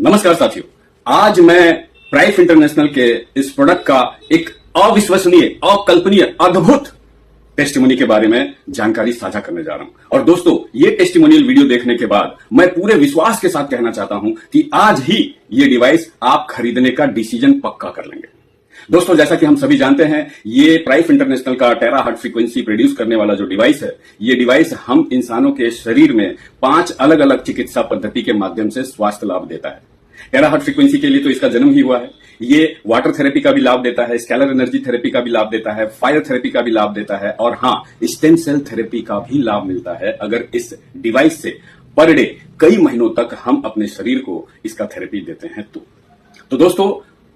नमस्कार साथियों, आज मैं प्राइफ इंटरनेशनल के इस प्रोडक्ट का एक अविश्वसनीय, अकल्पनीय, अद्भुत टेस्टिमोनी के बारे में जानकारी साझा करने जा रहा हूं। और दोस्तों, ये टेस्टिमोनियल वीडियो देखने के बाद मैं पूरे विश्वास के साथ कहना चाहता हूं कि आज ही ये डिवाइस आप खरीदने का डिसीजन पक्का कर लेंगे। दोस्तों, जैसा कि हम सभी जानते हैं, ये प्राइफ इंटरनेशनल का टेराहर्ट्ज फ्रीक्वेंसी प्रोड्यूस करने वाला जो डिवाइस है, ये डिवाइस हम इंसानों के शरीर में 5 अलग अलग चिकित्सा पद्धति के माध्यम से स्वास्थ्य लाभ देता है। टेराहर्ट्ज फ्रीक्वेंसी के लिए तो इसका जन्म ही हुआ है। ये वाटर थेरेपी का भी लाभ देता है, स्केलर एनर्जी थेरेपी का भी लाभ देता है, फायर थेरेपी का भी लाभ देता है, और हां, स्टेम सेल थेरेपी का भी लाभ मिलता है अगर इस डिवाइस से पर डे कई महीनों तक हम अपने शरीर को इसका थेरेपी देते हैं। तो दोस्तों,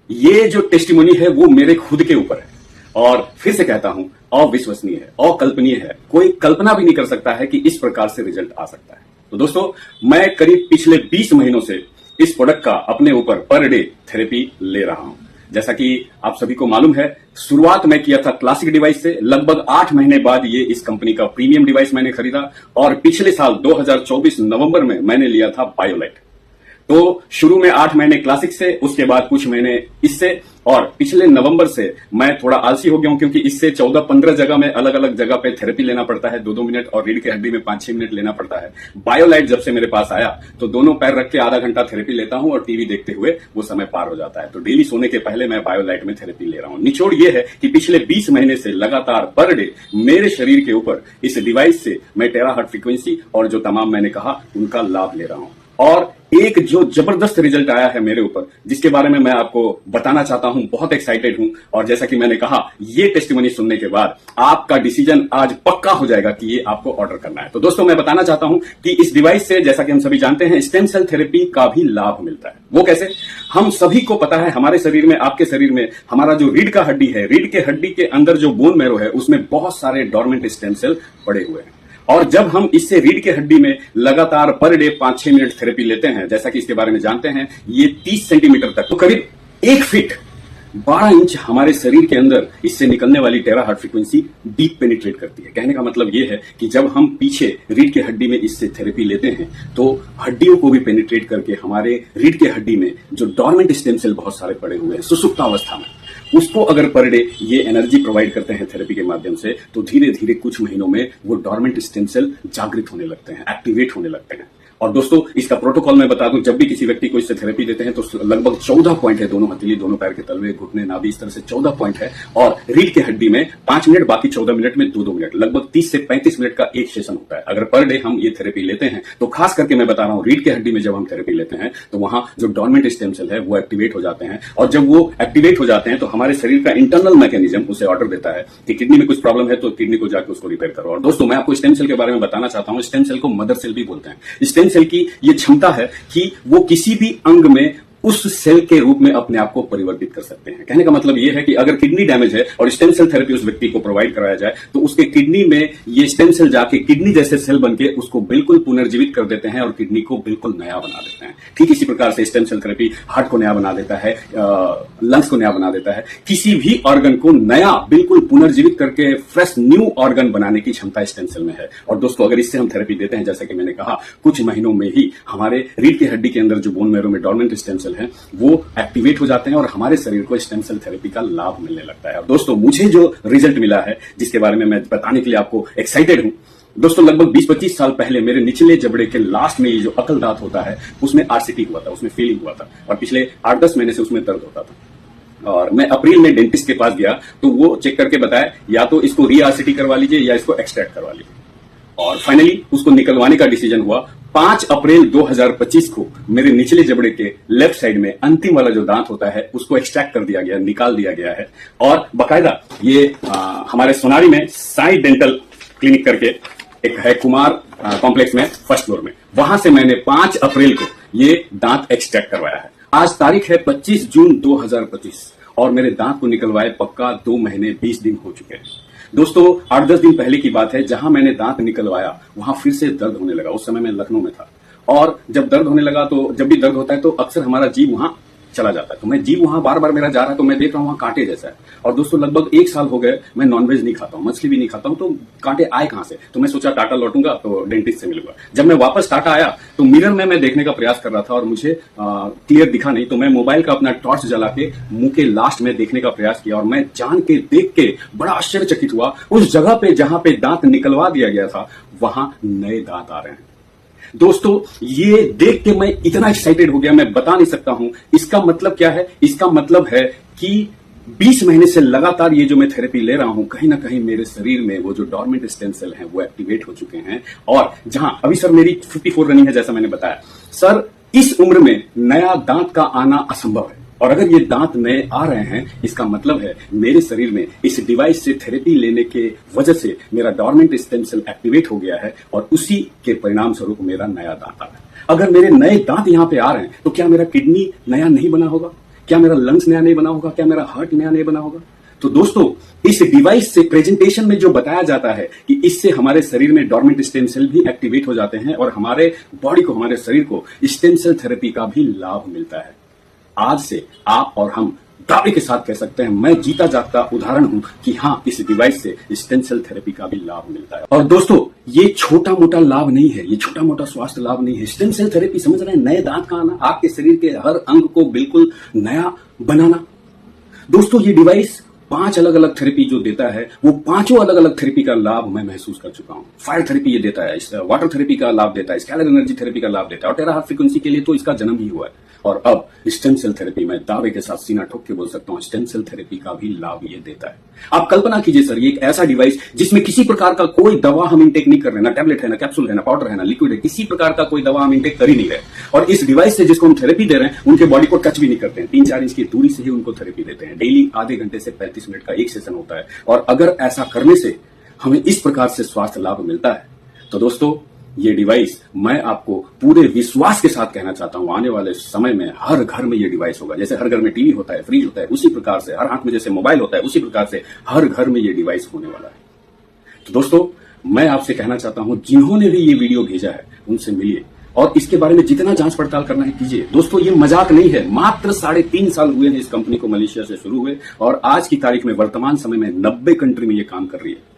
ये जो टेस्टिमोनी है वो मेरे खुद के ऊपर है, और फिर से कहता हूं, अविश्वसनीय है, अकल्पनीय है। कोई कल्पना भी नहीं कर सकता है कि इस प्रकार से रिजल्ट आ सकता है। तो दोस्तों, मैं करीब पिछले 20 महीनों से इस प्रोडक्ट का अपने ऊपर पर डे थेरेपी ले रहा हूं। जैसा कि आप सभी को मालूम है, शुरुआत मैं किया था क्लासिक डिवाइस से। लगभग 8 महीने बाद ये इस कंपनी का प्रीमियम डिवाइस मैंने खरीदा, और पिछले साल 2024 नवंबर में मैंने लिया था बायोलाइट। तो शुरू में 8 महीने क्लासिक से, उसके बाद कुछ महीने इससे, और पिछले नवंबर से मैं थोड़ा आलसी हो गया हूं, क्योंकि इससे 14-15 जगह में अलग अलग जगह पे थेरेपी लेना पड़ता है, 2-2 मिनट, और रीढ़ की हड्डी में 5-6 मिनट लेना पड़ता है। बायोलाइट जब से मेरे पास आया तो दोनों पैर रख के आधा घंटा थेरेपी लेता हूं, और टीवी देखते हुए वो समय पार हो जाता है। तो डेली सोने के पहले मैं बायोलाइट में थेरेपी ले रहा हूं। निचोड़ ये है कि पिछले 20 महीने से लगातार पर डे मेरे शरीर के ऊपर इस डिवाइस से मैं टेराहर्ट्ज फ्रीक्वेंसी और जो तमाम मैंने कहा उनका लाभ ले रहा हूं। और एक जो जबरदस्त रिजल्ट आया है मेरे ऊपर, जिसके बारे में मैं आपको बताना चाहता हूं, बहुत एक्साइटेड हूं। और जैसा कि मैंने कहा, ये टेस्टिमोनी सुनने के बाद आपका डिसीजन आज पक्का हो जाएगा कि ये आपको ऑर्डर करना है। तो दोस्तों, मैं बताना चाहता हूं कि इस डिवाइस से, जैसा कि हम सभी जानते हैं, स्टेम सेल थेरेपी का भी लाभ मिलता है। वो कैसे? हम सभी को पता है, हमारे शरीर में, आपके शरीर में, हमारा जो रीढ़ का हड्डी है, रीढ़ के हड्डी के अंदर जो बोन मैरो है, उसमें बहुत सारे डोरमेंट स्टेम सेल पड़े हुए हैं। और जब हम इससे रीढ़ के हड्डी में लगातार पर डे 5-6 मिनट थेरेपी लेते हैं, जैसा कि इसके बारे में जानते हैं, ये 30 सेंटीमीटर तक, तो करीब 1 फीट 12 इंच हमारे शरीर के अंदर इससे निकलने वाली टेराहर्ट्ज फ्रीक्वेंसी डीप पेनिट्रेट करती है। कहने का मतलब ये है कि जब हम पीछे रीढ़ के हड्डी में इससे थेरेपी लेते हैं तो हड्डियों को भी पेनिट्रेट करके हमारे रीढ़ के हड्डी में जो डोरमेंट स्टेम सेल बहुत सारे पड़े हुए हैं सुषुप्तावस्था में, उसको अगर पर डे ये एनर्जी प्रोवाइड करते हैं थेरेपी के माध्यम से, तो धीरे धीरे कुछ महीनों में वो डोरमेंट स्टेम सेल जागृत होने लगते हैं, एक्टिवेट होने लगते हैं। और दोस्तों, इसका प्रोटोकॉल मैं बता दूं, जब भी किसी व्यक्ति को इससे थेरेपी देते हैं तो लगभग 14 पॉइंट है, दोनों हथेली, दोनों पैर के तलवे, घुटने, नाभि, इस तरह से 14 पॉइंट है। और रीढ़ के हड्डी में 5 मिनट, बाकी 14 मिनट में 2-2 मिनट, लगभग 30 से 35 मिनट का एक सेशन होता है। अगर पर डे हम ये थेरेपी लेते हैं तो खास करके मैं बता रहा हूं, रीढ़ के हड्डी में जब हम थेरेपी लेते हैं तो वहां जो डोरमेंट स्टेम सेल है वो एक्टिवेट हो जाते हैं। और जब वो एक्टिवेट हो जाते हैं तो हमारे शरीर का इंटरनल मैकेनिज्म उसे ऑर्डर देता है कि किडनी में कुछ प्रॉब्लम है तो किडनी को जाकर उसको रिपेयर करो। और दोस्तों, मैं आपको स्टेम सेल के बारे में बताना चाहता हूं, स्टेम सेल को मदर सेल भी बोलते हैं। स्टेम सेल की ये क्षमता है कि वो किसी भी अंग में उस सेल के रूप में अपने आप को परिवर्तित कर सकते हैं। कहने का मतलब यह है कि अगर किडनी डैमेज है और स्टेम सेल थेरेपी उस व्यक्ति को प्रोवाइड कराया जाए तो उसके किडनी में ये स्टेम सेल जाके किडनी जैसे सेल बनके उसको बिल्कुल पुनर्जीवित कर देते हैं और किडनी को बिल्कुल नया बना देते हैं। ठीक इसी प्रकार से स्टेम सेल थेरेपी हार्ट को नया बना देता है, लंग्स को नया बना देता है। किसी भी ऑर्गन को नया, बिल्कुल पुनर्जीवित करके फ्रेश न्यू ऑर्गन बनाने की क्षमता स्टेम सेल में है। और दोस्तों, अगर इससे हम थेरेपी देते हैं, जैसा कि मैंने कहा, कुछ महीनों में ही हमारे रीढ़ की हड्डी के अंदर जो बोन मैरो में डोरमेंट स्टेम सेल है वो एक्टिवेट हो जाते हैं और हमारे शरीर को स्टेम सेल थेरेपी का लाभ मिलने लगता है। और दोस्तों, मुझे जो रिजल्ट मिला है, जिसके बारे में मैं बताने के लिए आपको एक्साइटेड हूं, दोस्तों, लगभग 20-25 साल पहले मेरे निचले जबड़े के लास्ट में ये जो अकल दांत होता है उसमें आरसीटी हुआ था, उसमें फेलिंग हुआ था, और पिछले 8-10 महीने से उसमें दर्द होता था। और मैं अप्रैल में डेंटिस्ट के पास गया तो वो चेक करके बताया, या तो इसको री आरसीटी करवा लीजिए या इसको एक्सट्रैक्ट करवा लीजिए। और फाइनली उसको निकलवाने का डिसीजन हुआ। 5 अप्रैल 2025 को मेरे निचले जबड़े के लेफ्ट साइड में अंतिम वाला जो दांत होता है उसको एक्सट्रैक्ट कर दिया गया, निकाल दिया गया है। और बाकायदा ये हमारे सोनारी में साई डेंटल क्लिनिक करके एक है, कुमार कॉम्प्लेक्स में, फर्स्ट फ्लोर में, वहां से मैंने 5 अप्रैल को ये दांत एक्सट्रैक्ट करवाया है। आज तारीख है 25 जून 2025 और मेरे दांत को निकलवाए पक्का 2 महीने 20 दिन हो चुके हैं। दोस्तों, 8-10 दिन पहले की बात है, जहां मैंने दांत निकलवाया वहां फिर से दर्द होने लगा। उस समय मैं लखनऊ में था, और जब दर्द होने लगा तो, जब भी दर्द होता है तो अक्सर हमारा जीव वहां चला जाता है। तो मैं जीव वहां बार बार मेरा जा रहा है, तो मैं देख रहा हूं वहां कांटे जैसा है। और दोस्तों लगभग 1 साल हो गए मैं नॉनवेज नहीं खाता हूं, मछली भी नहीं खाता हूं, तो कांटे आए कहां से? तो मैं सोचा टाटा लौटूंगा तो डेंटिस्ट से मिलूंगा। जब मैं वापस टाटा आया तो मिरर में मैं देखने का प्रयास कर रहा था और मुझे क्लियर दिखा नहीं, तो मैं मोबाइल का अपना टॉर्च जला के मुंह के लास्ट में देखने का प्रयास किया और मैं जान के देख के बड़ा आश्चर्यचकित हुआ। उस जगह पे जहां पे दांत निकलवा दिया गया था वहां नए दांत आ रहे हैं। दोस्तों ये देख के मैं इतना एक्साइटेड हो गया, मैं बता नहीं सकता हूं। इसका मतलब क्या है? इसका मतलब है कि 20 महीने से लगातार ये जो मैं थेरेपी ले रहा हूं, कहीं ना कहीं मेरे शरीर में वो जो डॉर्मेंट स्टेम सेल हैं वो एक्टिवेट हो चुके हैं। और जहां अभी सर मेरी 54 रनिंग है, जैसा मैंने बताया, सर इस उम्र में नया दांत का आना असंभव है। और अगर ये दांत नए आ रहे हैं, इसका मतलब है मेरे शरीर में इस डिवाइस से थेरेपी लेने के वजह से मेरा डॉर्मेंट स्टेम सेल एक्टिवेट हो गया है और उसी के परिणाम स्वरूप मेरा नया दांत आ रहा है। अगर मेरे नए दांत यहां पे आ रहे हैं तो क्या मेरा किडनी नया नहीं बना होगा? क्या मेरा लंग्स नया नहीं बना होगा? क्या मेरा हार्ट नया नहीं बना होगा? तो दोस्तों इस डिवाइस से प्रेजेंटेशन में जो बताया जाता है कि इससे हमारे शरीर में डॉर्मेंट स्टेम सेल भी एक्टिवेट हो जाते हैं और हमारे बॉडी को, हमारे शरीर को स्टेम सेल थेरेपी का भी लाभ मिलता है। आज से आप और हम दावे के साथ कह सकते हैं, मैं जीता जागता उदाहरण हूं कि हां, इस डिवाइस से स्टेम सेल थेरेपी का भी लाभ मिलता है। और दोस्तों ये छोटा मोटा लाभ नहीं है, ये छोटा मोटा स्वास्थ्य लाभ नहीं है। स्टेम सेल थेरेपी समझ रहे हैं, नए दांत का आना, आपके शरीर के हर अंग को बिल्कुल नया बनाना। दोस्तों ये डिवाइस 5 अलग अलग थेरेपी जो देता है, वो 5 अलग अलग थेरेपी का लाभ मैं महसूस कर चुका हूं। फायर थेरेपी ये देता है, वाटर थेरेपी का लाभ देता है, स्केलर एनर्जी थेरेपी का लाभ देता है और टेराहर्ट्ज फ्रीक्वेंसी के लिए तो इसका जन्म ही हुआ है। और अब स्टेम सेल थेरेपी, मैं दावे के साथ सीना ठोक के बोल सकता हूं, स्टेम सेल थेरेपी का भी लाभ ये देता है। आप कल्पना कीजिए सर, ये एक ऐसा डिवाइस जिसमें किसी प्रकार का कोई दवा हम इंटेक नहीं कर रहे, ना टैबलेट है, ना कैप्सूल है, ना पाउडर है, ना लिक्विड है, किसी प्रकार का कोई दवा हम इंटेक कर ही नहीं रहे। और इस डिवाइस से जिसको हम थेरेपी दे रहे हैं उनके बॉडी को टच भी नहीं करते हैं, 3-4 इंच की दूरी से ही उनको थेरेपी देते हैं। डेली आधे घंटे से 35 मिनट का एक सेशन होता है। और अगर ऐसा करने से हमें इस प्रकार से स्वास्थ्य लाभ मिलता है तो दोस्तों ये डिवाइस, मैं आपको पूरे विश्वास के साथ कहना चाहता हूं, आने वाले समय में हर घर में ये डिवाइस होगा। जैसे हर घर में टीवी होता है, फ्रिज होता है, उसी प्रकार से हर हाथ में जैसे मोबाइल होता है, उसी प्रकार से हर घर में ये डिवाइस होने वाला है। तो दोस्तों मैं आपसे कहना चाहता हूं, जिन्होंने भी ये वीडियो भेजा है उनसे मिलिए और इसके बारे में जितना जांच पड़ताल करना है कीजिए। दोस्तों ये मजाक नहीं है, मात्र 3.5 साल हुए हैं इस कंपनी को मलेशिया से शुरू हुए और आज की तारीख में वर्तमान समय में 90 कंट्री में ये काम कर रही है।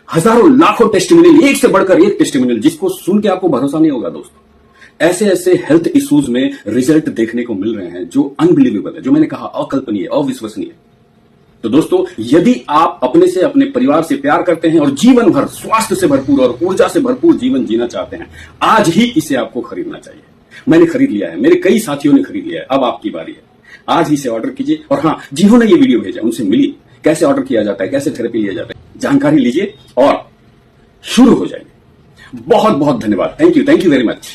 हजारों लाखों टेस्टिमोनियल, एक से बढ़कर एक टेस्टिमोनियल, जिसको सुन के आपको भरोसा नहीं होगा दोस्तों। ऐसे ऐसे हेल्थ इश्यूज में रिजल्ट देखने को मिल रहे हैं जो अनबिलीवेबल है, जो मैंने कहा अकल्पनीय, अविश्वसनीय। तो दोस्तों यदि आप अपने से, अपने परिवार से प्यार करते हैं और जीवन भर स्वास्थ्य से भरपूर और ऊर्जा से भरपूर जीवन जीना चाहते हैं, आज ही इसे आपको खरीदना चाहिए। मैंने खरीद लिया है, मेरे कई साथियों ने खरीद लिया है, अब आपकी बारी है। आज ही से ऑर्डर कीजिए और हां, जिन्होंने ये वीडियो भेजा उनसे मिलिए, कैसे ऑर्डर किया जाता है, कैसे थेरेपी लिया जाता है, जानकारी लीजिए और शुरू हो जाइए। बहुत बहुत धन्यवाद। Thank you very much.